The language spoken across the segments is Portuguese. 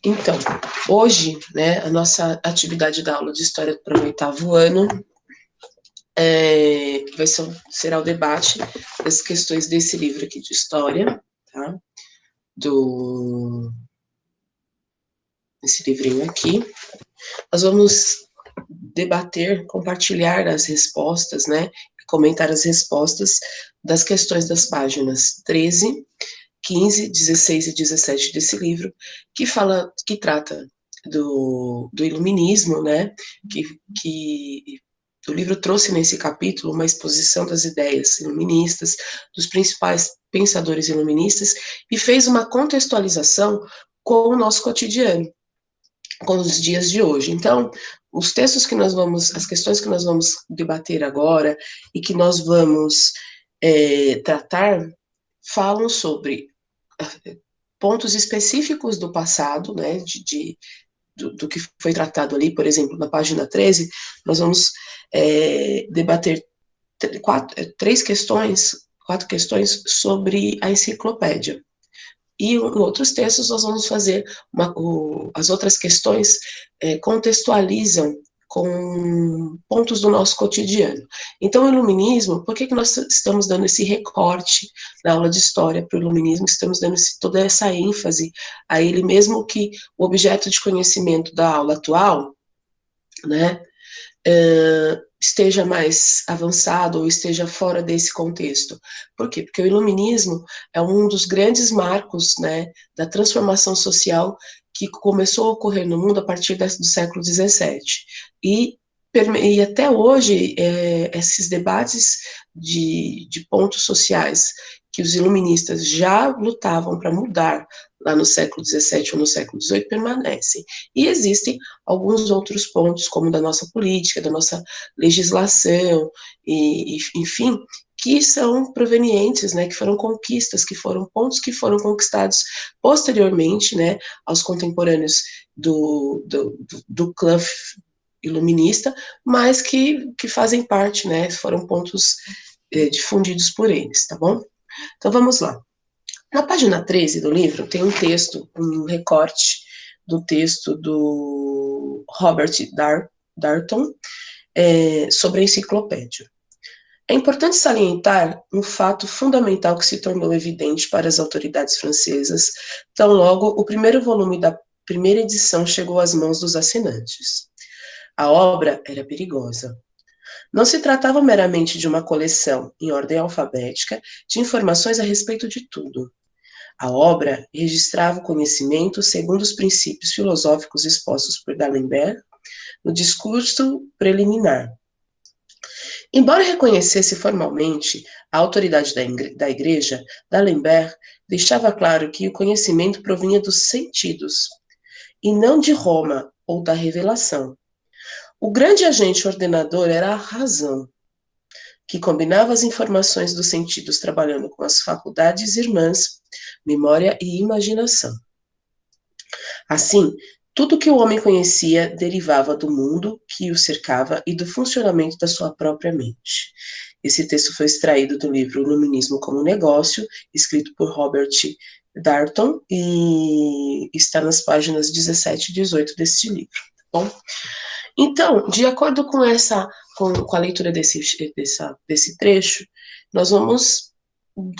Então, hoje, né, a nossa atividade da aula de História para o 8º ano será o debate das questões desse livro aqui de História, tá? Esse livrinho aqui. Nós vamos debater, compartilhar as respostas, né, comentar as respostas das questões das páginas 13, 15, 16 e 17 desse livro, que trata do iluminismo, né, que o livro trouxe nesse capítulo uma exposição das ideias iluministas, dos principais pensadores iluministas, e fez uma contextualização com o nosso cotidiano, com os dias de hoje. Então, os textos que nós vamos, as questões que nós vamos debater agora e que nós vamos tratar, falam sobre pontos específicos do passado, né, do que foi tratado ali, por exemplo, na página 13, nós vamos debater quatro questões sobre a enciclopédia. E em outros textos nós vamos fazer as outras questões contextualizam com pontos do nosso cotidiano. Então, o iluminismo, por que nós estamos dando esse recorte na aula de história para o iluminismo, estamos dando toda essa ênfase a ele, mesmo que o objeto de conhecimento da aula atual, né, esteja mais avançado ou esteja fora desse contexto. Por quê? Porque o iluminismo é um dos grandes marcos, né, da transformação social que começou a ocorrer no mundo a partir do século XVII. E até hoje, esses debates de pontos sociais que os iluministas já lutavam para mudar lá no século XVII ou no século XVIII permanecem. E existem alguns outros pontos, como da nossa política, da nossa legislação, enfim, que são provenientes, né, que foram conquistas, que foram pontos que foram conquistados posteriormente, né, aos contemporâneos do clã iluminista, mas que fazem parte, né, foram pontos difundidos por eles, tá bom? Então vamos lá. Na página 13 do livro tem um texto, um recorte do texto do Robert Darnton sobre a enciclopédia. É importante salientar um fato fundamental que se tornou evidente para as autoridades francesas, tão logo o primeiro volume da primeira edição chegou às mãos dos assinantes. A obra era perigosa. Não se tratava meramente de uma coleção, em ordem alfabética, de informações a respeito de tudo. A obra registrava o conhecimento segundo os princípios filosóficos expostos por D'Alembert no discurso preliminar. Embora reconhecesse formalmente a autoridade da Igreja, D'Alembert deixava claro que o conhecimento provinha dos sentidos, e não de Roma ou da revelação. O grande agente ordenador era a razão, que combinava as informações dos sentidos trabalhando com as faculdades irmãs, memória e imaginação. Assim, tudo que o homem conhecia derivava do mundo que o cercava e do funcionamento da sua própria mente. Esse texto foi extraído do livro Iluminismo como Negócio, escrito por Robert Darnton, e está nas páginas 17 e 18 deste livro. Tá bom? Então, de acordo com a leitura desse trecho, nós vamos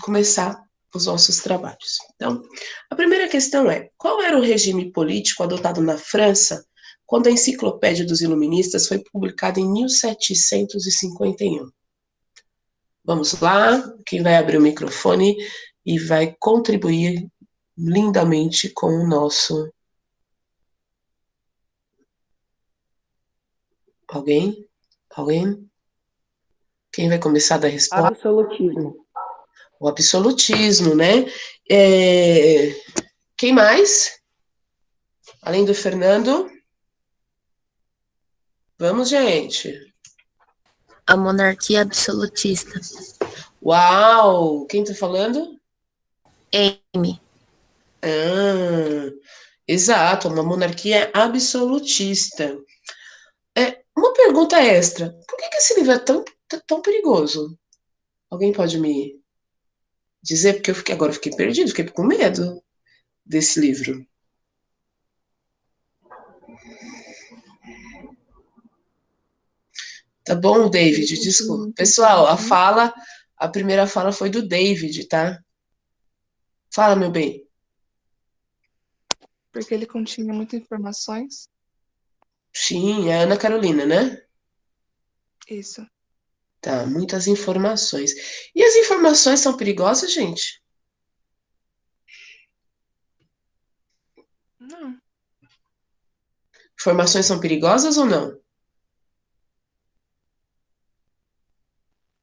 começar os nossos trabalhos. Então, a primeira questão é: qual era o regime político adotado na França quando a Enciclopédia dos Iluministas foi publicada em 1751? Vamos lá, quem vai abrir o microfone e vai contribuir lindamente com o nosso... Alguém? Quem vai começar a dar resposta? Absolutismo. O absolutismo, né? Quem mais? Além do Fernando? Vamos, gente. A monarquia absolutista. Uau! Quem tá falando? Amy. Exato, uma monarquia absolutista. Uma pergunta extra. Por que esse livro é tão perigoso? Alguém pode me dizer? Porque agora eu fiquei perdido, fiquei com medo desse livro? Tá bom, David, desculpa. Pessoal, a primeira fala foi do David, tá? Fala, meu bem. Porque ele continha muitas informações. Sim, é a Ana Carolina, né? Isso. Tá, muitas informações. E as informações são perigosas, gente? Não. Informações são perigosas ou não?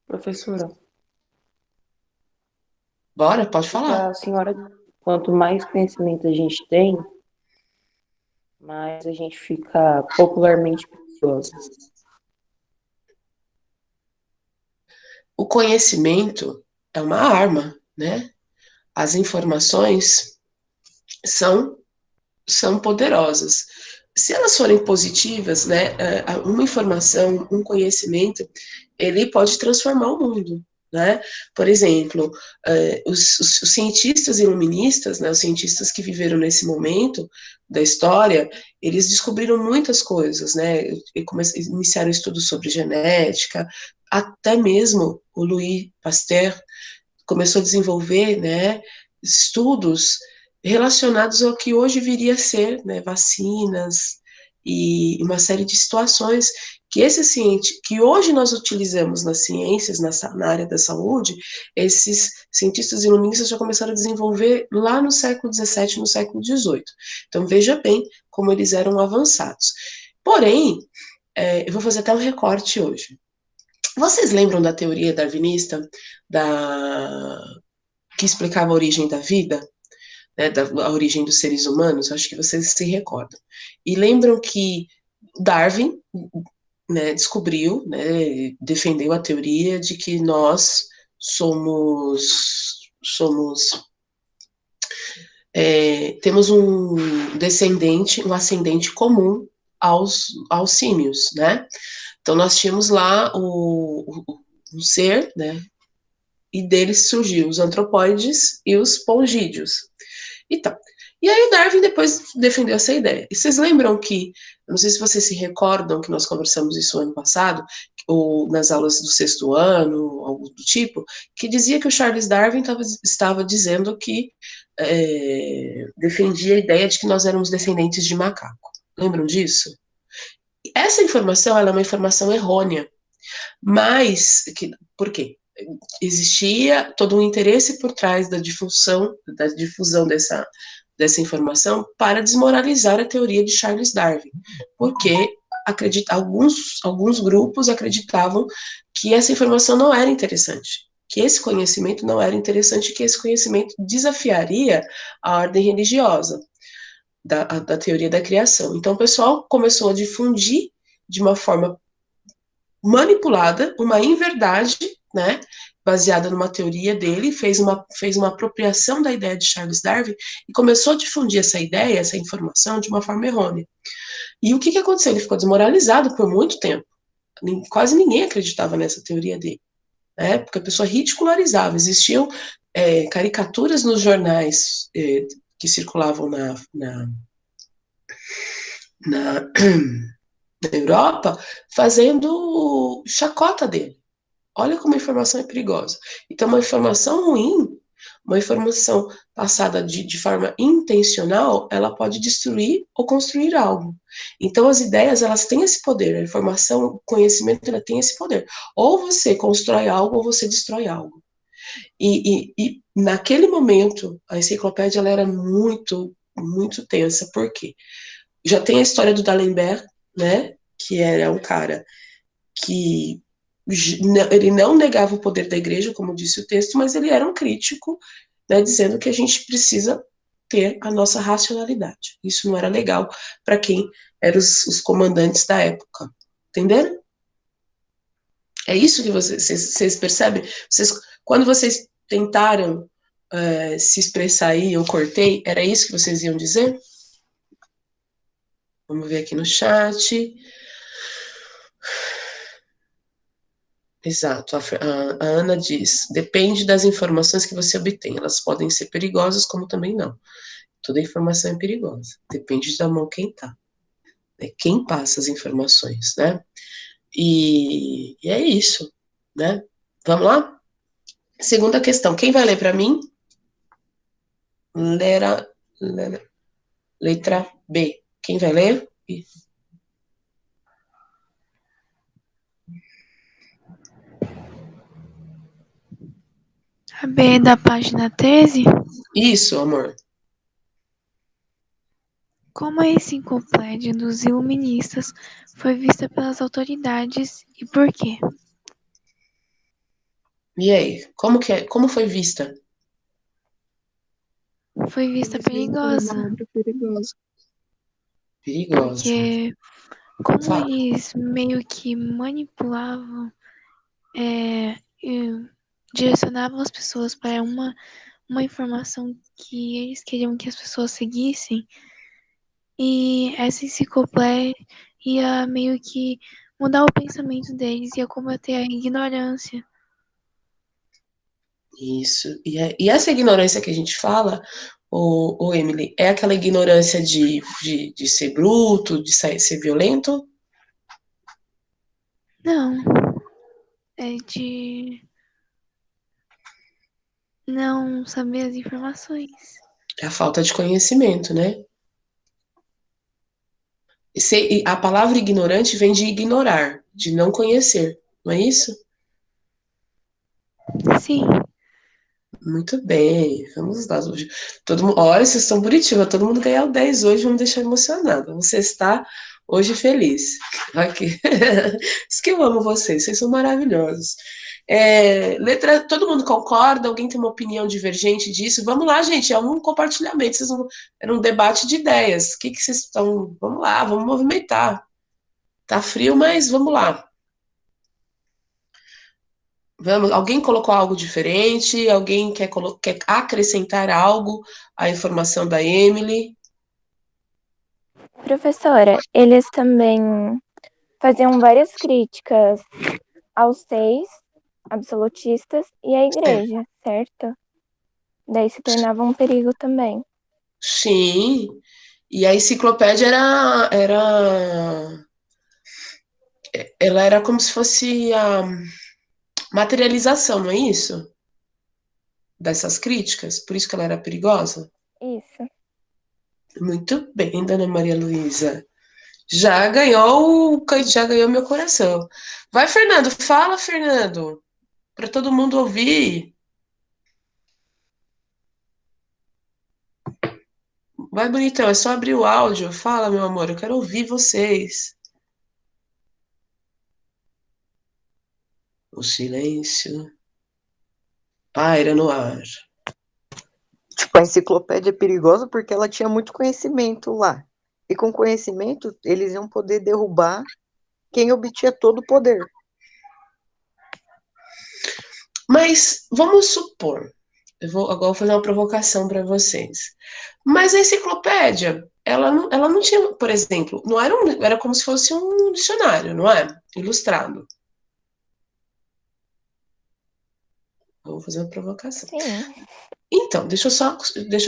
Professora, Bora, pode falar. a senhora, quanto mais conhecimento a gente tem, mais a gente fica popularmente preguiçoso. O conhecimento é uma arma, né? As informações são, são poderosas. Se elas forem positivas, né, uma informação, um conhecimento, ele pode transformar o mundo, né? Por exemplo, os cientistas iluministas, né, os cientistas que viveram nesse momento da história, eles descobriram muitas coisas, né? Iniciaram estudos sobre genética, até mesmo o Louis Pasteur começou a desenvolver, né, estudos relacionados ao que hoje viria a ser, né, vacinas e uma série de situações que que hoje nós utilizamos nas ciências, na área da saúde, esses cientistas iluministas já começaram a desenvolver lá no século XVII, no século XVIII. Então veja bem como eles eram avançados. Porém, eu vou fazer até um recorte hoje. Vocês lembram da teoria darwinista que explicava a origem da vida, né, a origem dos seres humanos? Acho que vocês se recordam. E lembram que Darwin, né, descobriu, né, defendeu a teoria de que nós temos um ascendente comum aos símios, né? Então nós tínhamos lá um ser, né? E deles surgiu os antropóides e os pongídeos. Então, e aí o Darwin depois defendeu essa ideia. E vocês lembram que, não sei se vocês se recordam que nós conversamos isso ano passado, ou nas aulas do sexto ano, algo do tipo, que dizia que o Charles Darwin estava dizendo que defendia a ideia de que nós éramos descendentes de macaco. Lembram disso? Essa informação, ela é uma informação errônea, mas, por quê? Existia todo um interesse por trás da difusão dessa informação para desmoralizar a teoria de Charles Darwin, porque alguns grupos acreditavam que essa informação não era interessante, que esse conhecimento não era interessante, que esse conhecimento desafiaria a ordem religiosa da teoria da criação. Então o pessoal começou a difundir de uma forma manipulada, uma inverdade, né, baseada numa teoria dele, fez uma apropriação da ideia de Charles Darwin e começou a difundir essa ideia, essa informação, de uma forma errônea. E o que aconteceu? Ele ficou desmoralizado por muito tempo. Quase ninguém acreditava nessa teoria dele, né, porque a pessoa ridicularizava. Existiam caricaturas nos jornais que circulavam na Europa fazendo chacota dele. Olha como a informação é perigosa. Então, uma informação ruim, uma informação passada de forma intencional, ela pode destruir ou construir algo. Então, as ideias, elas têm esse poder. A informação, o conhecimento, ela tem esse poder. Ou você constrói algo, ou você destrói algo. E naquele momento, a enciclopédia, ela era muito, muito tensa. Por quê? Já tem a história do D'Alembert, né? Que era um cara que ele não negava o poder da igreja, como disse o texto, mas ele era um crítico, né, dizendo que a gente precisa ter a nossa racionalidade. Isso não era legal para quem eram os comandantes da época. Entenderam? É isso que vocês percebem? Quando vocês tentaram se expressar aí, eu cortei, era isso que vocês iam dizer? Vamos ver aqui no chat. Exato, a Ana diz, depende das informações que você obtém, elas podem ser perigosas, como também não. Toda informação é perigosa. Depende da mão quem tá. Né? Quem passa as informações, né? E é isso, né? Vamos lá? Segunda questão. Quem vai ler para mim? Letra B. Quem vai ler? A B da página 13. Isso, amor. Como a enciclopédia dos iluministas foi vista pelas autoridades e por quê? E aí? Como foi vista? Foi vista perigosa, Uma obra perigosa. Perigosa. porque como Fala. eles meio que manipulavam e direcionavam as pessoas para uma informação que eles queriam que as pessoas seguissem, e essa enciclopédia ia meio que mudar o pensamento deles, ia combater a ignorância. Isso. E essa ignorância que a gente fala, o Emily, é aquela ignorância de ser bruto, de ser violento? Não, é de não saber as informações. É a falta de conhecimento, né? A palavra ignorante vem de ignorar, de não conhecer, não é isso? Sim, Muito bem, vamos lá. Hoje, olha, vocês estão bonitinhos, todo mundo ganhar o 10 hoje, vamos deixar emocionado. Você está hoje feliz. Aqui. Isso que eu amo vocês são maravilhosos. Todo mundo concorda? Alguém tem uma opinião divergente disso? Vamos lá, gente, é um compartilhamento, era um debate de ideias. O que vocês estão. Vamos lá, vamos movimentar. Tá frio, mas vamos lá. Alguém colocou algo diferente? Alguém quer acrescentar algo à informação da Emily? Professora, eles também faziam várias críticas aos seis absolutistas e à igreja, certo? Daí se tornava um perigo também. Sim. E a enciclopédia ela era como se fosse a materialização, não é isso? Dessas críticas, por isso que ela era perigosa? Isso. Muito bem, dona Maria Luísa. Já ganhou meu coração. Vai, Fernando, fala, Fernando, para todo mundo ouvir. Vai, bonitão, é só abrir o áudio. Fala, meu amor, eu quero ouvir vocês. O silêncio paira no ar. Tipo, a enciclopédia é perigosa porque ela tinha muito conhecimento lá. E com conhecimento, eles iam poder derrubar quem obtinha todo o poder. Mas vamos supor, agora vou fazer uma provocação para vocês. Mas a enciclopédia, ela não tinha, por exemplo, não era como se fosse um dicionário, não é? Ilustrado. Vou fazer uma provocação. Sim. Então, deixa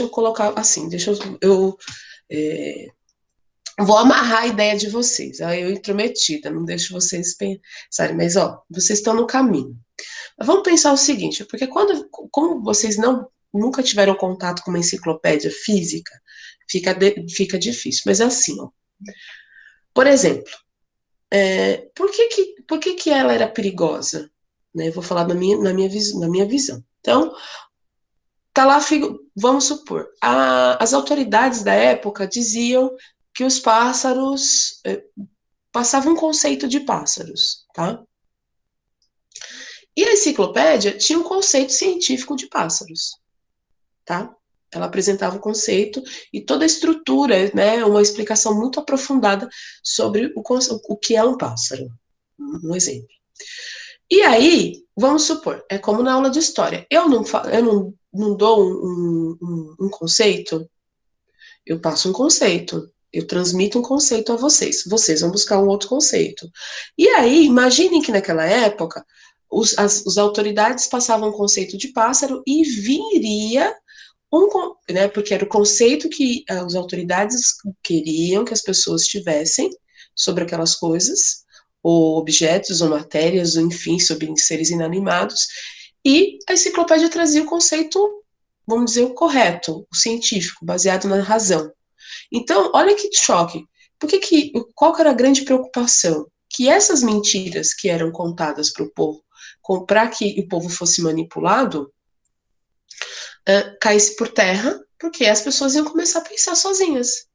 eu colocar assim, vou amarrar a ideia de vocês. Aí eu intrometida, não deixo vocês pensarem, mas ó, vocês estão no caminho. Mas vamos pensar o seguinte, porque como vocês nunca tiveram contato com uma enciclopédia física, fica difícil. Mas é assim, ó. Por exemplo, por que ela era perigosa? Né? Eu vou falar na minha visão. Então, tá lá, vamos supor, as autoridades da época diziam que os pássaros passavam um conceito de pássaros, tá? E a enciclopédia tinha um conceito científico de pássaros, tá? Ela apresentava o conceito e toda a estrutura, né, uma explicação muito aprofundada sobre o que é um pássaro. Um exemplo. E aí, vamos supor, é como na aula de história. Eu não dou um conceito, eu passo um conceito. Eu transmito um conceito a vocês. Vocês vão buscar um outro conceito. E aí, imaginem que naquela época, as autoridades passavam um conceito de pássaro e viria né, porque era o conceito que as autoridades queriam que as pessoas tivessem sobre aquelas coisas, ou objetos, ou matérias, ou enfim, sobre seres inanimados, e a enciclopédia trazia o conceito, vamos dizer, o correto, o científico, baseado na razão. Então, olha que choque. Qual que era a grande preocupação? Que essas mentiras que eram contadas para o povo, para que o povo fosse manipulado, caísse por terra, porque as pessoas iam começar a pensar sozinhas,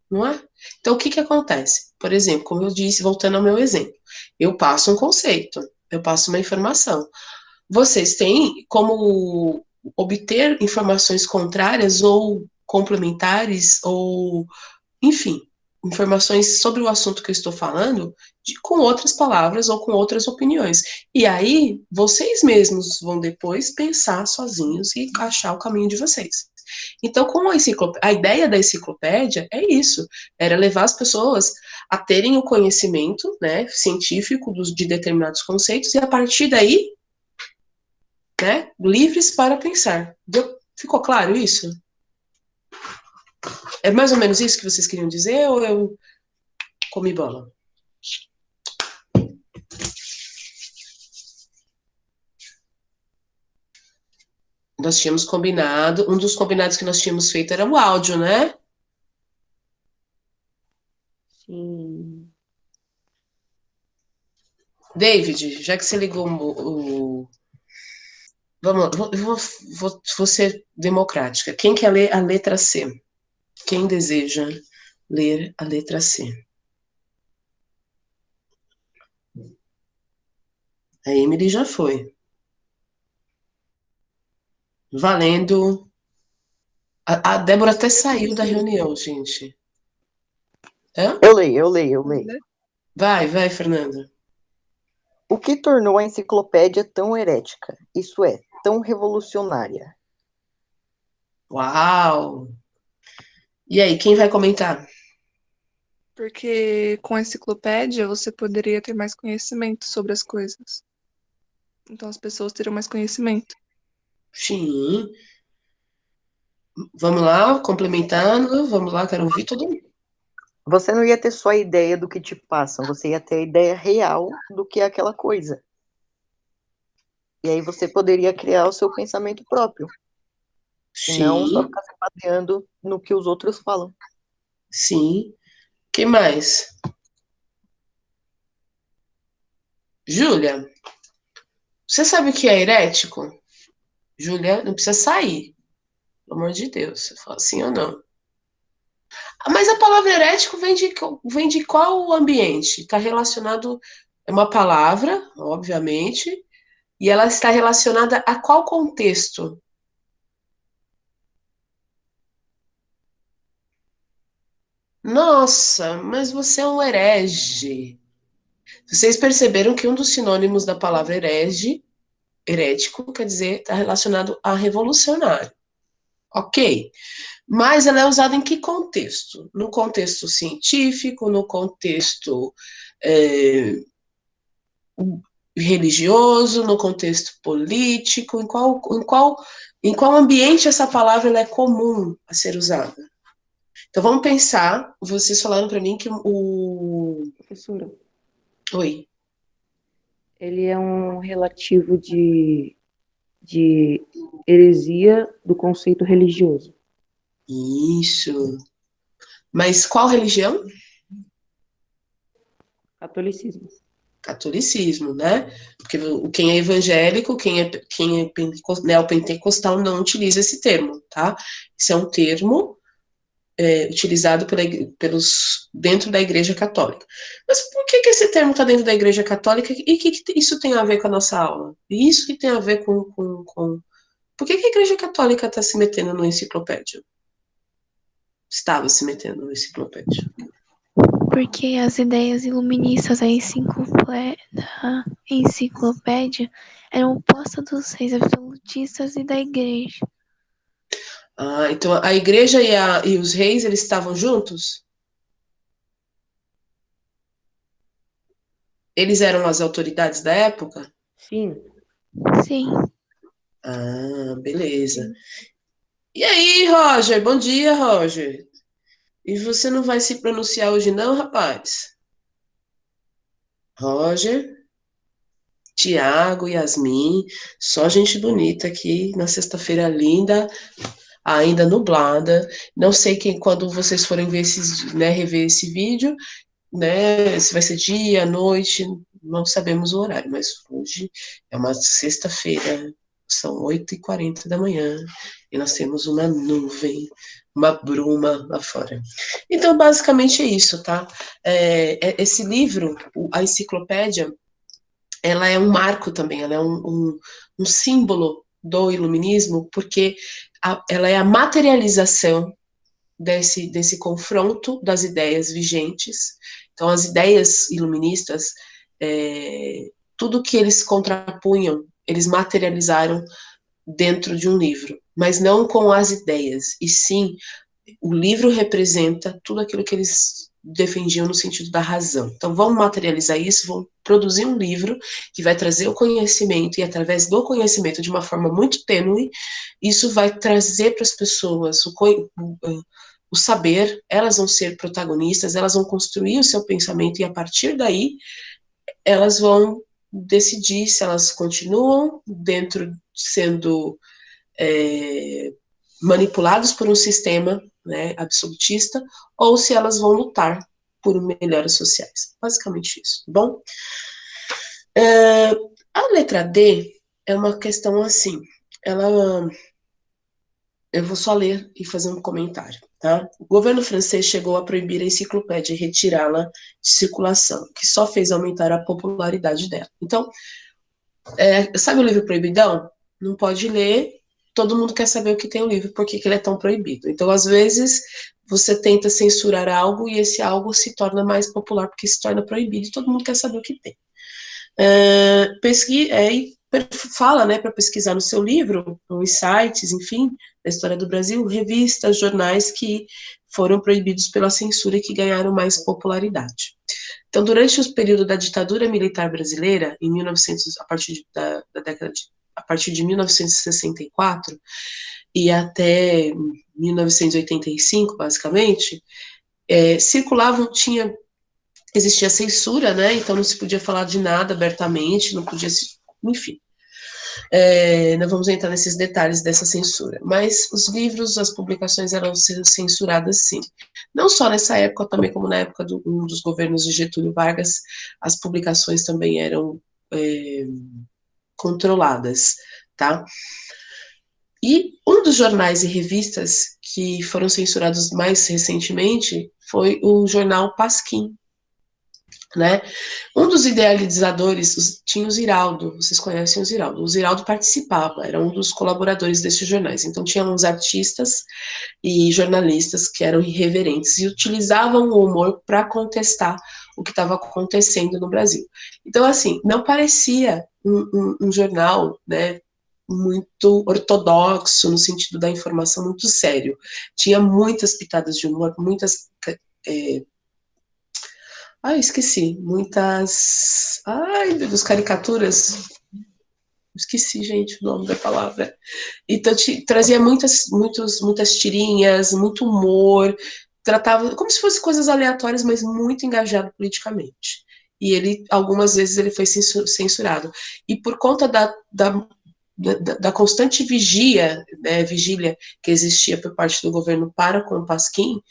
não é? Então, o que acontece? Por exemplo, como eu disse, voltando ao meu exemplo, eu passo um conceito, eu passo uma informação. Vocês têm como obter informações contrárias ou complementares, ou, enfim, informações sobre o assunto que eu estou falando, com outras palavras ou com outras opiniões. E aí, vocês mesmos vão depois pensar sozinhos e achar o caminho de vocês. Então, com a ideia da enciclopédia é isso, era levar as pessoas a terem o conhecimento, né, científico de determinados conceitos, e a partir daí, né, livres para pensar. Ficou claro isso? É mais ou menos isso que vocês queriam dizer, ou eu comi bola? Nós tínhamos combinado, um dos combinados que nós tínhamos feito era o áudio, né? Sim. David, já que você ligou vamos lá, vou ser democrática. Quem quer ler a letra C? Quem deseja ler a letra C? A Emily já foi. Valendo. A Débora até saiu da reunião, gente. Hã? Eu leio. Vai, Fernanda. O que tornou a enciclopédia tão herética? Isso é, tão revolucionária? Uau! E aí, quem vai comentar? Porque com a enciclopédia você poderia ter mais conhecimento sobre as coisas. Então as pessoas teriam mais conhecimento. Sim. Vamos lá, complementando. Vamos lá, quero ouvir todo mundo. Você não ia ter só a ideia do que te passam, você ia ter a ideia real do que é aquela coisa. E aí você poderia criar o seu pensamento próprio. E não só Sim, ficar se baseando no que os outros falam. sim. Quem mais? Júlia, você sabe o que é herético? Júlia, não precisa sair. Pelo amor de Deus. Você fala sim ou não. Mas a palavra herético vem de qual ambiente? Está relacionado. É uma palavra, obviamente, e ela está relacionada a qual contexto? Nossa, mas você é um herege. Vocês perceberam que um dos sinônimos da palavra herege, herético, quer dizer, está relacionado a revolucionário. Ok. Mas ela é usada em que contexto? No contexto científico, no contexto religioso, no contexto político, em qual ambiente essa palavra ela é comum a ser usada? Então vamos pensar, vocês falaram para mim que o... Professora, Oi. ele é um relativo de heresia do conceito religioso. Isso. Mas qual religião? Catolicismo. Catolicismo, né? Porque quem é evangélico, quem é neopentecostal não utiliza esse termo, tá? Esse é um termo utilizado dentro da Igreja Católica. Mas por que esse termo está dentro da Igreja Católica e o que isso tem a ver com a nossa aula? E isso que tem a ver com... Por que a Igreja Católica está se metendo no enciclopédia? Estava se metendo no enciclopédia. Porque as ideias iluministas da enciclopédia eram opostas dos reis absolutistas e da igreja. Ah, então a igreja e os reis, eles estavam juntos? Eles eram as autoridades da época? Sim, Sim, Ah, beleza. E aí, Roger? Bom dia, Roger. E você não vai se pronunciar hoje não, rapaz? Roger, Tiago, Yasmin, só gente bonita aqui na sexta-feira linda, ainda nublada. Não sei quem, quando vocês forem ver esses, né, rever esse vídeo, né, se vai ser dia, noite, não sabemos o horário, mas hoje é uma sexta-feira, são 8h40 da manhã, e nós temos uma nuvem, uma bruma lá fora. Então, basicamente é isso, tá? Esse livro, a enciclopédia, ela é um marco também, ela é um símbolo do iluminismo, porque ela é a materialização desse confronto das ideias vigentes. Então, as ideias iluministas, tudo que eles contrapunham, eles materializaram dentro de um livro, mas não com as ideias, e sim, o livro representa tudo aquilo que eles defendiam no sentido da razão. Então, vão materializar isso, vão produzir um livro que vai trazer o conhecimento, e através do conhecimento, de uma forma muito tênue, isso vai trazer para as pessoas o saber, elas vão ser protagonistas, elas vão construir o seu pensamento, e a partir daí, elas vão decidir se elas continuam dentro, sendo manipulados por um sistema, né, absolutista, ou se elas vão lutar por melhoras sociais. Basicamente isso, tá bom? A letra D é uma questão assim, eu vou só ler e fazer um comentário, tá? O governo francês chegou a proibir a enciclopédia e retirá-la de circulação, que só fez aumentar a popularidade dela. Então, sabe o livro proibidão? Não pode ler, todo mundo quer saber o que tem o livro, por que ele é tão proibido. Então, às vezes, você tenta censurar algo e esse algo se torna mais popular porque se torna proibido e todo mundo quer saber o que tem. Fala, né, para pesquisar no seu livro, nos sites, enfim, da história do Brasil, revistas, jornais que foram proibidos pela censura e que ganharam mais popularidade. Então, durante o período da ditadura militar brasileira, em 1900, a partir de 1964 e até 1985, basicamente, existia censura, né? Então não se podia falar de nada abertamente, não podia se, enfim. Não vamos entrar nesses detalhes dessa censura, mas os livros, as publicações eram censuradas, sim. Não só nessa época, também como na época um dos governos de Getúlio Vargas, as publicações também eram controladas, tá? E um dos jornais e revistas que foram censurados mais recentemente foi o jornal Pasquim, né? Um dos idealizadores tinha o Ziraldo, vocês conhecem o Ziraldo. O Ziraldo participava, era um dos colaboradores desses jornais. Então, tinha uns artistas e jornalistas que eram irreverentes e utilizavam o humor para contestar o que estava acontecendo no Brasil. Então, assim, não parecia um jornal, né, muito ortodoxo, no sentido da informação, muito sério. Tinha muitas pitadas de humor, muitas... esqueci. Muitas... Ai, meu Deus, caricaturas. Esqueci, gente, o nome da palavra. Então, trazia muitas tirinhas, muito humor, tratava como se fossem coisas aleatórias, mas muito engajado politicamente. E algumas vezes, ele foi censurado. E por conta da constante vigília que existia por parte do governo para com o Pasquim,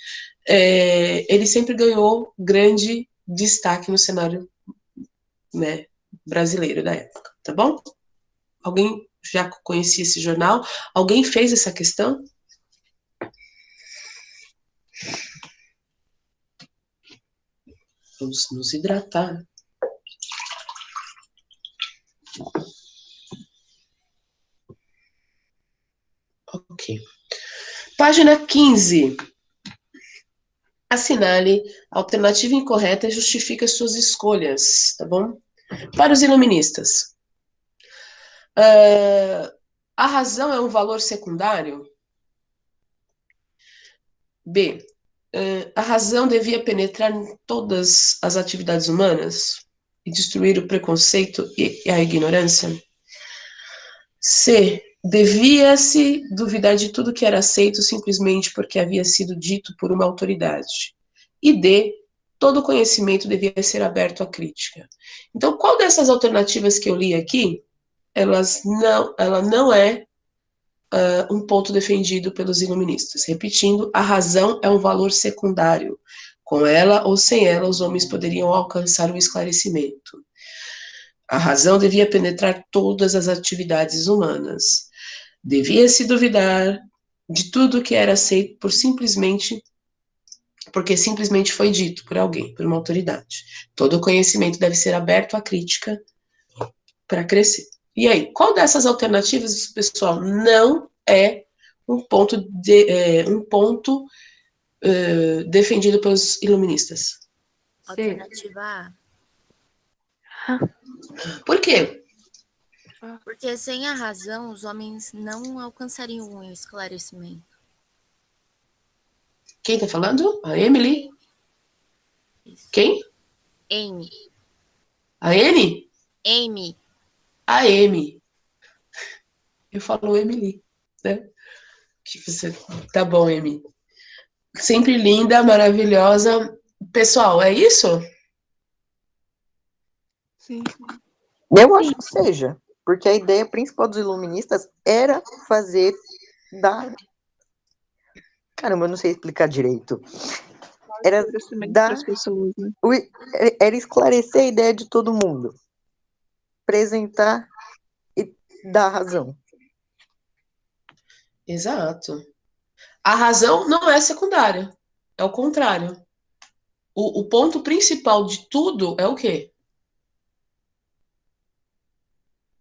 ele sempre ganhou grande destaque no cenário, né, brasileiro da época, tá bom? Alguém já conhecia esse jornal? Alguém fez essa questão? Vamos nos hidratar. Ok. Página 15. Assinale a alternativa incorreta e justifique as suas escolhas, tá bom? Para os iluministas, a razão é um valor secundário? B. A razão devia penetrar em todas as atividades humanas e destruir o preconceito e a ignorância? C. Devia-se duvidar de tudo que era aceito simplesmente porque havia sido dito por uma autoridade. E D, todo conhecimento devia ser aberto à crítica. Então, qual dessas alternativas que eu li aqui, ela não é um ponto defendido pelos iluministas? Repetindo, a razão é um valor secundário. Com ela ou sem ela, os homens poderiam alcançar o esclarecimento. A razão devia penetrar todas as atividades humanas. Devia-se duvidar de tudo que era aceito porque simplesmente foi dito por alguém, por uma autoridade. Todo conhecimento deve ser aberto à crítica para crescer. E aí, qual dessas alternativas, pessoal, não é um ponto defendido pelos iluministas? Alternativa A. Por quê? Porque sem a razão, os homens não alcançariam um esclarecimento. Quem tá falando? A Emily? Isso. Quem? Amy. A N? Amy. A Amy. Eu falo Emily, né? Que você... Tá bom, Amy. Sempre linda, maravilhosa. Pessoal, é isso? Sim. Eu acho que seja, porque a ideia principal dos iluministas era fazer da... Caramba, eu não sei explicar direito. Era Esclarecimento dar para as pessoas, né? era esclarecer a ideia de todo mundo, apresentar e dar razão. Exato. A razão não é secundária. É o contrário. O ponto principal de tudo é o quê?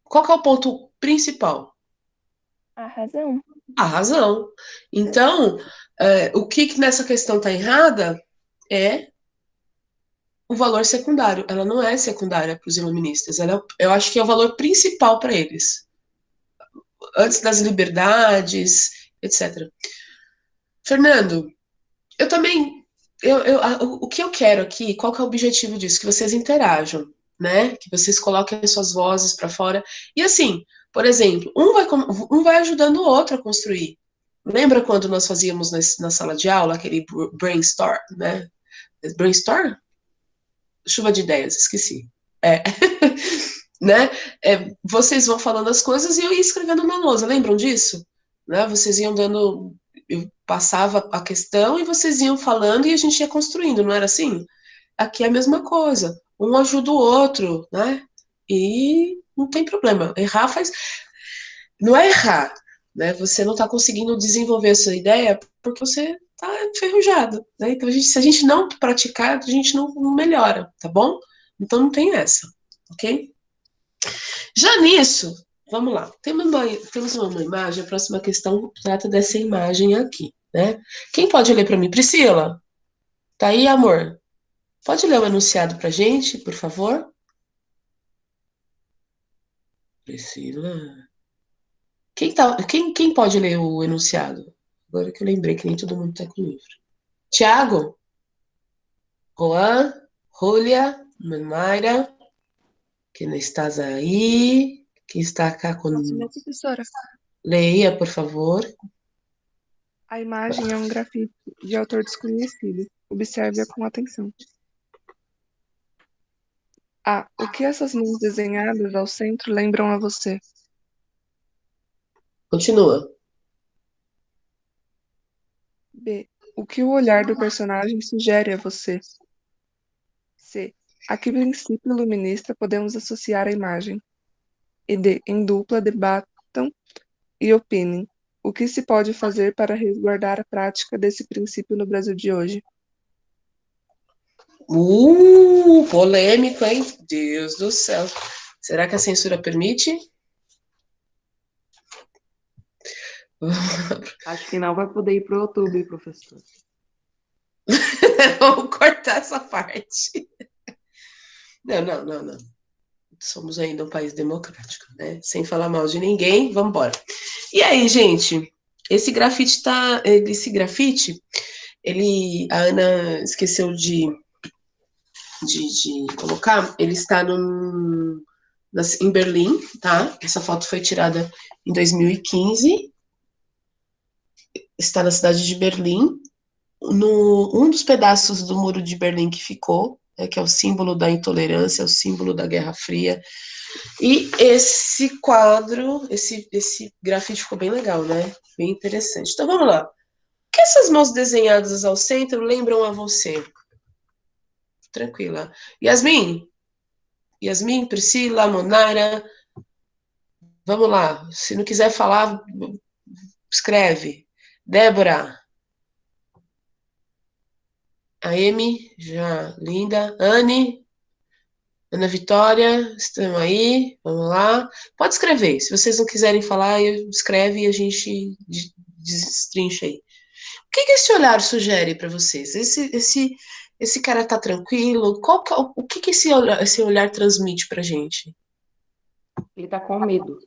Qual que é o ponto principal? A razão. A razão. Então, o que nessa questão está errada é o valor secundário. Ela não é secundária para os iluministas. Eu acho que é o valor principal para eles. Antes das liberdades, etc. Fernando, eu também. O que eu quero aqui, qual que é o objetivo disso? Que vocês interajam, né? Que vocês coloquem as suas vozes para fora. E assim, por exemplo, um vai ajudando o outro a construir. Lembra quando nós fazíamos na sala de aula aquele brainstorm, né? Brainstorm? Chuva de ideias, esqueci. É. Né? Vocês vão falando as coisas e eu ia escrevendo na lousa, lembram disso? Né? Vocês iam dando, eu passava a questão e vocês iam falando e a gente ia construindo, não era assim? Aqui é a mesma coisa, um ajuda o outro, né? E não tem problema, errar faz... Não é errar, né? Você não está conseguindo desenvolver a sua ideia porque você está enferrujado, né? Então, se a gente não praticar, a gente não melhora, tá bom? Então não tem essa, ok? Já nisso, vamos lá. Temos uma imagem, a próxima questão trata dessa imagem aqui, né? Quem pode ler para mim? Priscila? Tá aí, amor? Pode ler o enunciado para gente, por favor? Priscila? Quem pode ler o enunciado? Agora que eu lembrei que nem todo mundo está com o livro. Tiago? Juan? Julia? Mayra? Que não estás aí? Que está cá com... Minha professora, Leia, por favor. a imagem é um grafite de autor desconhecido. Observe-a com atenção. A. O que essas mãos desenhadas ao centro lembram a você? Continua. B. O que o olhar do personagem sugere a você? C. A que princípio iluminista podemos associar a imagem? E D. Em dupla, debatam e opinem. O que se pode fazer para resguardar a prática desse princípio no Brasil de hoje? Polêmico, hein? Deus do céu. Será que a censura permite? Acho que não vai poder ir para o YouTube, professor. Vamos cortar essa parte. Não. Somos ainda um país democrático, né? Sem falar mal de ninguém, vamos embora. E aí, gente? Esse grafite, a Ana esqueceu de colocar, ele está em Berlim, tá? Essa foto foi tirada em 2015. Está na cidade de Berlim. Um dos pedaços do muro de Berlim que ficou, que é o símbolo da intolerância, é o símbolo da Guerra Fria. E esse quadro, esse grafite ficou bem legal, né? Bem interessante. Então vamos lá. O que essas mãos desenhadas ao centro lembram a você? Tranquila. Yasmin, Priscila, Monara, vamos lá. Se não quiser falar, escreve. Débora. A Amy, já linda. Anne, Ana Vitória, estão aí? Vamos lá. Pode escrever. Se vocês não quiserem falar, escreve e a gente destrincha aí. O que esse olhar sugere para vocês? Esse cara tá tranquilo? O que esse olhar transmite pra gente? Ele tá com medo.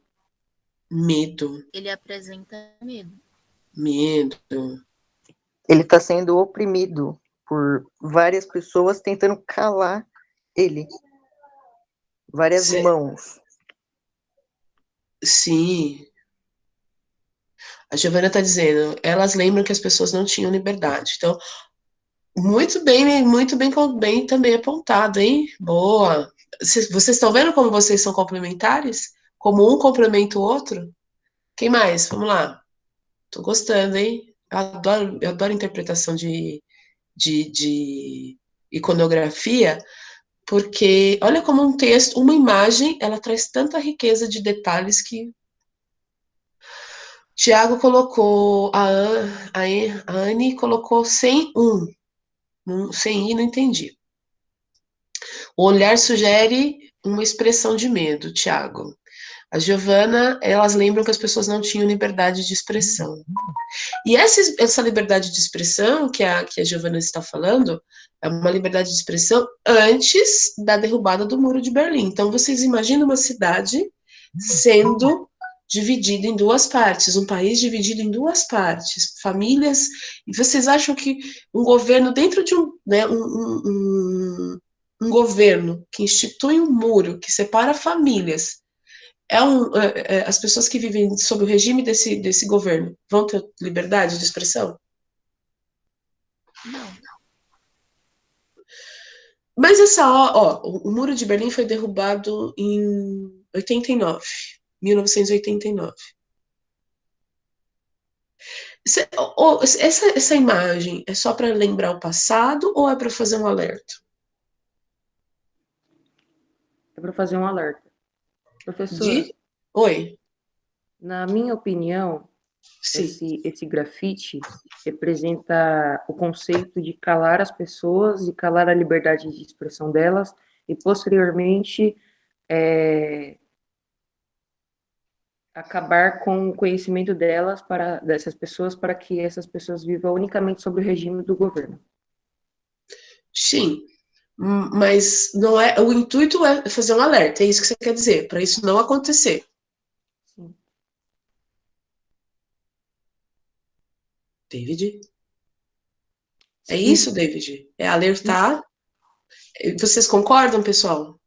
Medo. Ele apresenta medo. Medo. Ele está sendo oprimido por várias pessoas tentando calar ele. Várias mãos. Sim. A Giovana está dizendo, elas lembram que as pessoas não tinham liberdade. Então, muito bem também apontado, hein? Boa. Vocês estão vendo como vocês são complementares? Como um complementa o outro? Quem mais? Vamos lá. Tô gostando, hein? Eu adoro interpretação de iconografia, porque olha como um texto, uma imagem, ela traz tanta riqueza de detalhes que Tiago colocou, a Anne colocou sem sem I, não entendi. O olhar sugere uma expressão de medo, Tiago. A Giovana, elas lembram que as pessoas não tinham liberdade de expressão. E essa liberdade de expressão que a Giovana está falando é uma liberdade de expressão antes da derrubada do Muro de Berlim. Então, vocês imaginam uma cidade sendo dividida em duas partes, um país dividido em duas partes, famílias, e vocês acham que um governo dentro de um governo que institui um muro, que separa famílias, as pessoas que vivem sob o regime desse governo vão ter liberdade de expressão? Não. Mas o Muro de Berlim foi derrubado em 1989. Essa imagem é só para lembrar o passado ou é para fazer um alerta? É para fazer um alerta. Professora, Oi. na minha opinião, Sim. esse grafite representa o conceito de calar as pessoas, de calar a liberdade de expressão delas e, posteriormente, acabar com o conhecimento dessas pessoas para que essas pessoas vivam unicamente sob o regime do governo. Sim, mas não é. O intuito é fazer um alerta, é isso que você quer dizer, para isso não acontecer. Sim. David? É isso, David? É alertar? Vocês concordam, pessoal?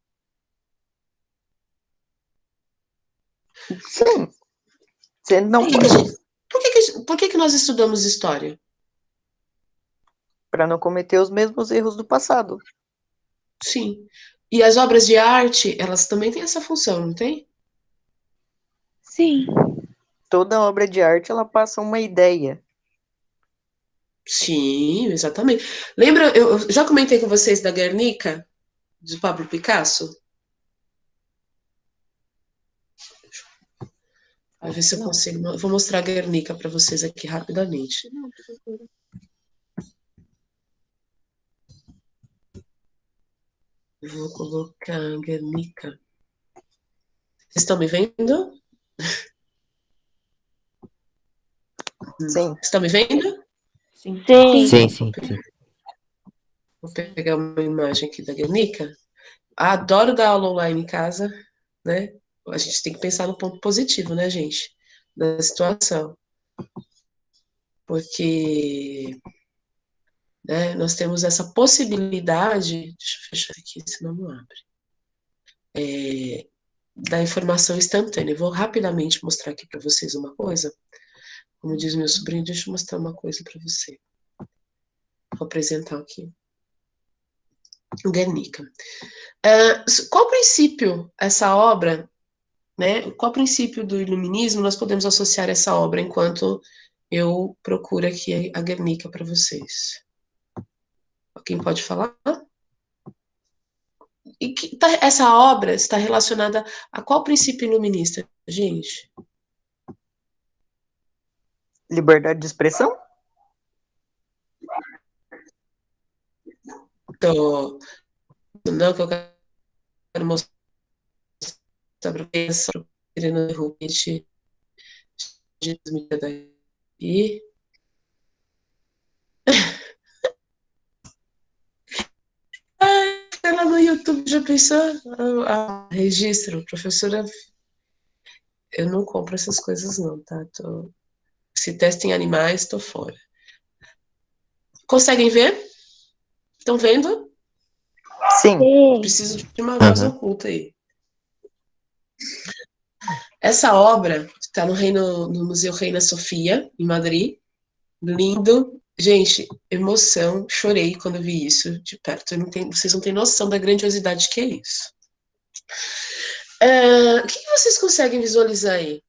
Sim. Você não pode. Por que nós estudamos história? Para não cometer os mesmos erros do passado. Sim. E as obras de arte, elas também têm essa função, não tem? Sim. Toda obra de arte, ela passa uma ideia. Sim, exatamente. Lembra, eu já comentei com vocês da Guernica, de Pablo Picasso? Vou ver se eu consigo. Eu vou mostrar a Guernica para vocês aqui rapidamente. Vou colocar Guernica. Vocês estão me vendo? Sim. Estão me vendo? Sim. Sim. Vou pegar uma imagem aqui da Guernica. Adoro dar aula online em casa, né? A gente tem que pensar no ponto positivo, né, gente? Da situação. Porque nós temos essa possibilidade. Deixa eu fechar aqui, senão não abre. da informação instantânea. Eu vou rapidamente mostrar aqui para vocês uma coisa. Como diz meu sobrinho, deixa eu mostrar uma coisa para você. Vou apresentar aqui. O Guernica. Qual princípio essa obra, né? Qual princípio do iluminismo nós podemos associar essa obra enquanto eu procuro aqui a Guernica para vocês? Quem pode falar? E essa obra está relacionada a qual princípio iluminista, gente? Liberdade de expressão? Então, não, que eu quero mostrar para vocês, querendo realmente e ela no YouTube já pensou? Registro, professora. Eu não compro essas coisas, não, tá? Se testa em animais, tô fora. Conseguem ver? Estão vendo? Sim. Preciso de uma voz oculta aí. Essa obra está no Museu Reina Sofia, em Madrid. Lindo. Gente, emoção. Chorei quando vi isso de perto. Vocês não têm noção da grandiosidade que é isso. O que vocês conseguem visualizar aí?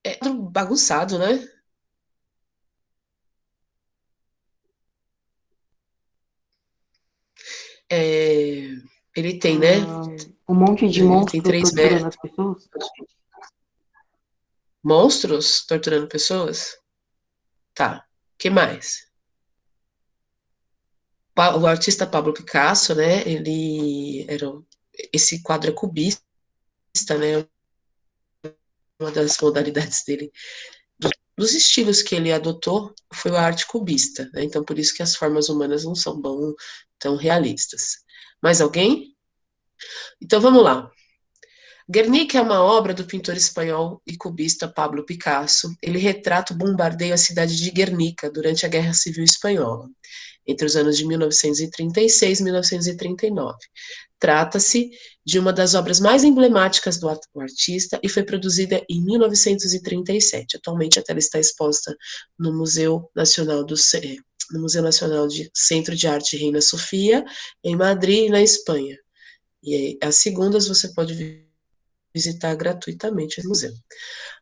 É bagunçado, né? Ele tem, né? Um monte de Ele tem monstro 3 torturando metros. as pessoas? Monstros torturando pessoas? Tá. O que mais? O artista Pablo Picasso, né? Esse quadro é cubista, né? Uma das modalidades dele, dos estilos que ele adotou, foi a arte cubista, né? Então, por isso que as formas humanas não são tão realistas. Mais alguém? Então, vamos lá. Guernica é uma obra do pintor espanhol e cubista Pablo Picasso. Ele retrata o bombardeio à cidade de Guernica durante a Guerra Civil Espanhola, entre os anos de 1936 e 1939. Trata-se de uma das obras mais emblemáticas do artista e foi produzida em 1937. Atualmente, a tela está exposta no Museu Nacional de Centro de Arte Reina Sofia, em Madrid, na Espanha. E às segundas você pode visitar gratuitamente o museu.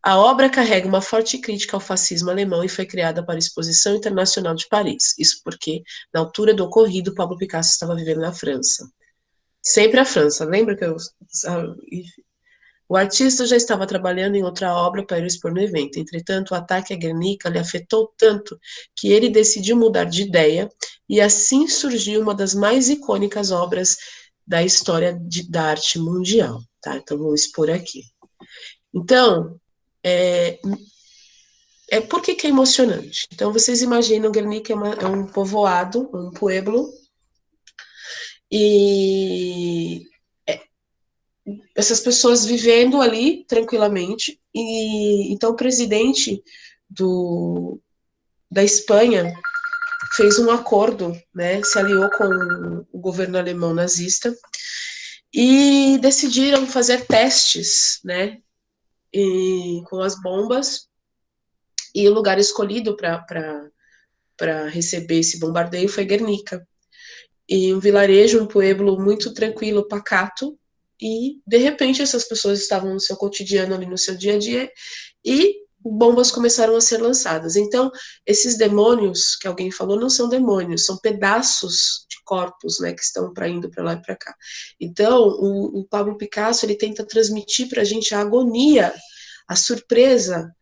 A obra carrega uma forte crítica ao fascismo alemão e foi criada para a Exposição Internacional de Paris. Isso porque, na altura do ocorrido, Pablo Picasso estava vivendo na França. Sempre a França. Lembra que o artista já estava trabalhando em outra obra para expor no evento. Entretanto, o ataque a Guernica lhe afetou tanto que ele decidiu mudar de ideia e assim surgiu uma das mais icônicas obras da história da arte mundial. Tá? Então, vou expor aqui. Então, por que é emocionante? Então, vocês imaginam, Guernica é um povoado, um pueblo, e essas pessoas vivendo ali tranquilamente, e então o presidente da Espanha fez um acordo, né, se aliou com o governo alemão nazista, e decidiram fazer testes, né, com as bombas, e o lugar escolhido para receber esse bombardeio foi Guernica. E um vilarejo, um pueblo muito tranquilo, pacato, e de repente essas pessoas estavam no seu cotidiano ali, no seu dia a dia, e bombas começaram a ser lançadas. Então, esses demônios que alguém falou não são demônios, são pedaços de corpos, né, que estão indo para lá e para cá. Então, o Pablo Picasso, ele tenta transmitir para a gente a agonia, a surpresa,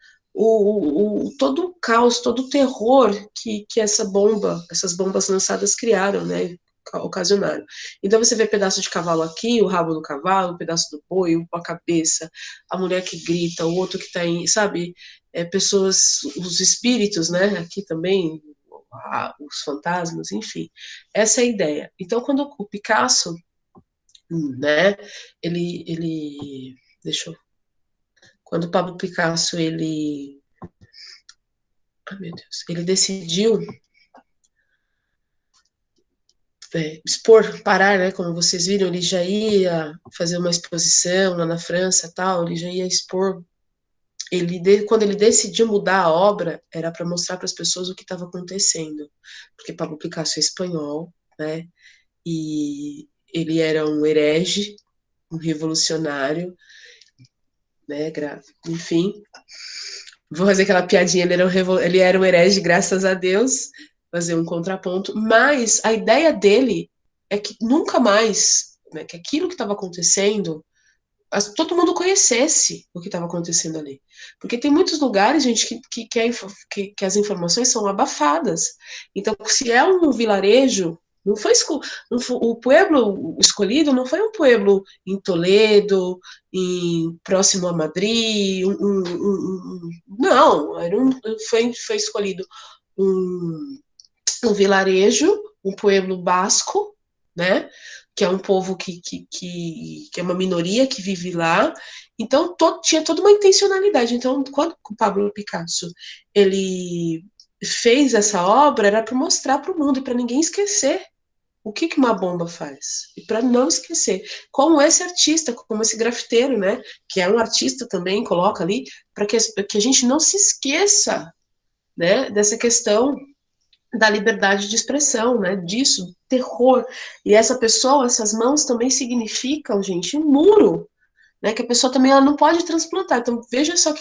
todo o caos, todo o terror que essas bombas lançadas criaram, né, ocasionaram. Então você vê pedaço de cavalo aqui, o rabo do cavalo, um pedaço do boi, a cabeça, a mulher que grita, o outro que está em, sabe, pessoas, os espíritos, né, aqui também, os fantasmas, enfim, essa é a ideia. Então quando o Picasso, né, quando o Pablo Picasso, ele decidiu expor, parar, né? Como vocês viram, ele já ia fazer uma exposição lá na França, tal, ele já ia expor. Quando ele decidiu mudar a obra, era para mostrar para as pessoas o que estava acontecendo, porque Pablo Picasso é espanhol, né? E ele era um herege, um revolucionário, né? Enfim, vou fazer aquela piadinha, ele era um herege, graças a Deus, fazer um contraponto, mas a ideia dele é que nunca mais, né, que aquilo que estava acontecendo, todo mundo conhecesse o que estava acontecendo ali. Porque tem muitos lugares, gente, que as informações são abafadas. Então, se é um vilarejo, o pueblo escolhido não foi um pueblo em Toledo, próximo a Madrid, não, foi escolhido um, um vilarejo, um pueblo basco, né? Que é um povo que é uma minoria que vive lá. Então, tinha toda uma intencionalidade. Então, quando o Pablo Picasso ele fez essa obra, era para mostrar para o mundo e para ninguém esquecer o que uma bomba faz. E para não esquecer. Como esse artista, como esse grafiteiro, né? Que é um artista também, coloca ali, para que a gente não se esqueça, né, dessa questão da liberdade de expressão, né? Disso, terror. E essa pessoa, essas mãos também significam, gente, um muro, né? Que a pessoa também ela não pode transplantar. Então, veja só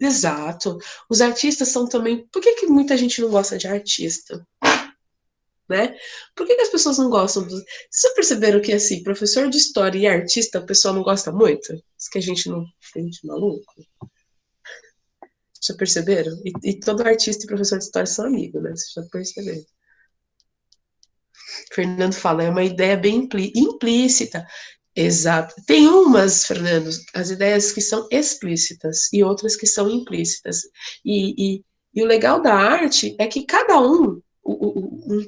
exato. Os artistas são também. Por que muita gente não gosta de artista? Né? Por que as pessoas não gostam dos. Vocês já perceberam que, assim, professor de história e artista, o pessoal não gosta muito? Isso que a gente não. Tem gente maluco. Já perceberam? E todo artista e professor de história são amigos, né? Vocês já perceberam. Fernando fala, é uma ideia bem implícita. Exato. Tem umas, Fernando, as ideias que são explícitas e outras que são implícitas. E o legal da arte é que cada um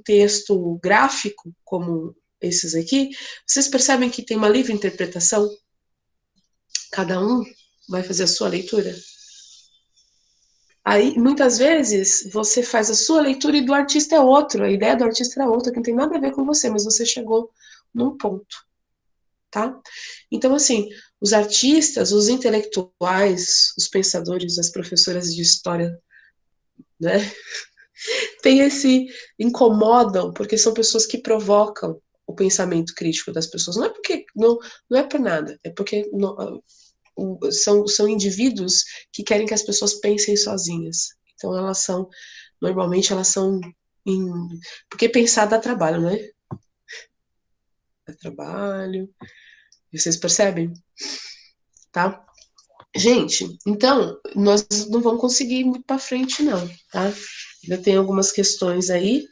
texto gráfico, como esses aqui, vocês percebem que tem uma livre interpretação? Cada um vai fazer a sua leitura? Aí, muitas vezes, você faz a sua leitura e do artista é outro, a ideia do artista é outra, que não tem nada a ver com você, mas você chegou num ponto, tá? Então, assim, os artistas, os intelectuais, os pensadores, as professoras de história, né, incomodam, porque são pessoas que provocam o pensamento crítico das pessoas. Não é porque, não é por nada, é porque são indivíduos que querem que as pessoas pensem sozinhas. Então normalmente elas são porque pensar dá trabalho, né? Dá trabalho. Vocês percebem? Tá? Gente, então, nós não vamos conseguir ir muito para frente, não, tá? Ainda tem algumas questões aí,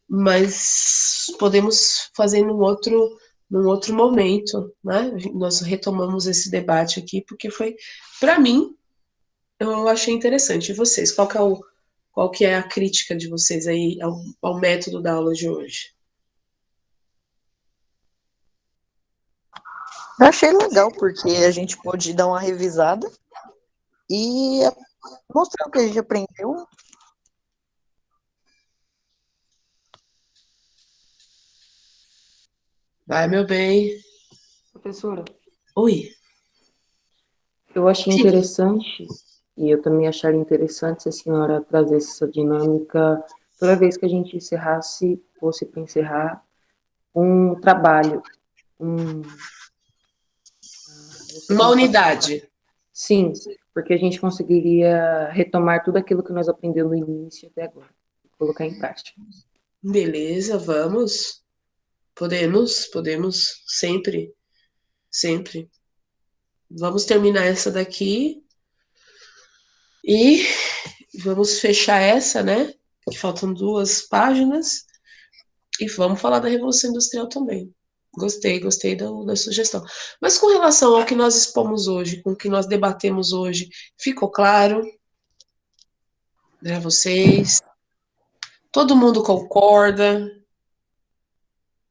mas podemos fazer num outro momento, né? Nós retomamos esse debate aqui, porque foi, para mim, eu achei interessante. E vocês, qual que é a crítica de vocês aí ao método da aula de hoje? Eu achei legal, porque a gente pôde dar uma revisada e mostrar o que a gente aprendeu. Vai, meu bem. Professora, Oi. eu achei Sim. interessante, e eu também acharia interessante se a senhora trazesse essa dinâmica toda vez que a gente encerrasse, fosse para encerrar, um trabalho, não sei Uma como posso unidade. explicar. Sim, porque a gente conseguiria retomar tudo aquilo que nós aprendemos no início até agora, e colocar em prática. Beleza, vamos. Podemos, sempre, sempre. Vamos terminar essa daqui e vamos fechar essa, né? Que faltam 2 páginas. E vamos falar da Revolução Industrial também. Gostei da sugestão. Mas com relação ao que nós expomos hoje, com o que nós debatemos hoje, ficou claro, né, vocês? Todo mundo concorda?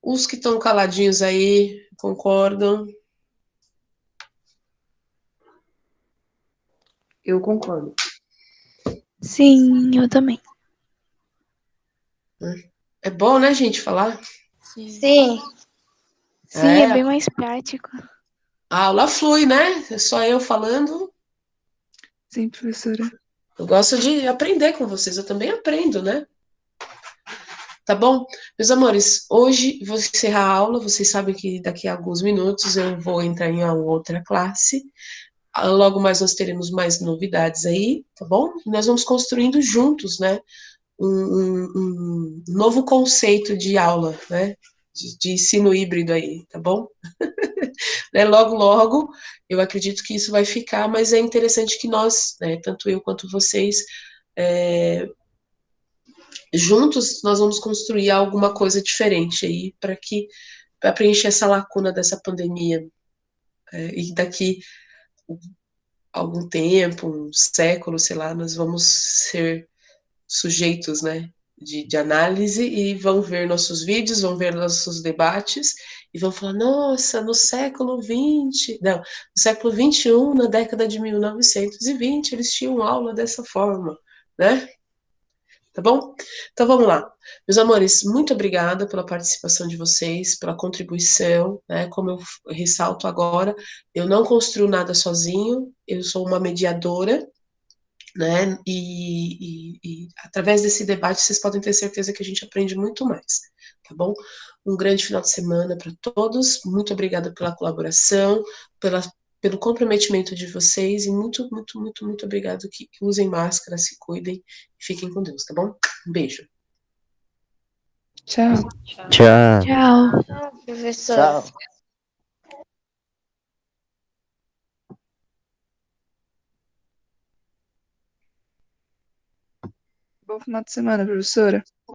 Os que estão caladinhos aí concordam? Eu concordo. Sim, eu também. É bom, né, gente, falar? Sim. Sim. Sim, é É, bem mais prático. a aula flui, né? É só eu falando. Sim, professora. Eu gosto de aprender com vocês, eu também aprendo, né? Tá bom? Meus amores, hoje vou encerrar a aula. Vocês sabem que daqui a alguns minutos eu vou entrar em uma outra classe. Logo mais nós teremos mais novidades aí, tá bom? Nós vamos construindo juntos, né? Um novo conceito de aula, né? De ensino híbrido aí, tá bom? Né, logo, logo, eu acredito que isso vai ficar, mas é interessante que nós, né, tanto eu quanto vocês, juntos, nós vamos construir alguma coisa diferente aí para preencher essa lacuna dessa pandemia. E daqui algum tempo, um século, sei lá, nós vamos ser sujeitos, né, de análise e vão ver nossos vídeos, vão ver nossos debates e vão falar, nossa, no século XX, não, no século XXI, na década de 1920, eles tinham aula dessa forma, né? Tá bom? Então vamos lá. Meus amores, muito obrigada pela participação de vocês, pela contribuição, né? Como eu ressalto agora, eu não construo nada sozinho, eu sou uma mediadora, né? E através desse debate vocês podem ter certeza que a gente aprende muito mais, tá bom? Um grande final de semana para todos. Muito obrigada pela colaboração, pelo comprometimento de vocês e muito, muito, muito, muito obrigado que usem máscara, se cuidem e fiquem com Deus, tá bom? Um beijo. Tchau. Tchau. Tchau. Professora. Tchau. Bom final de semana, professora.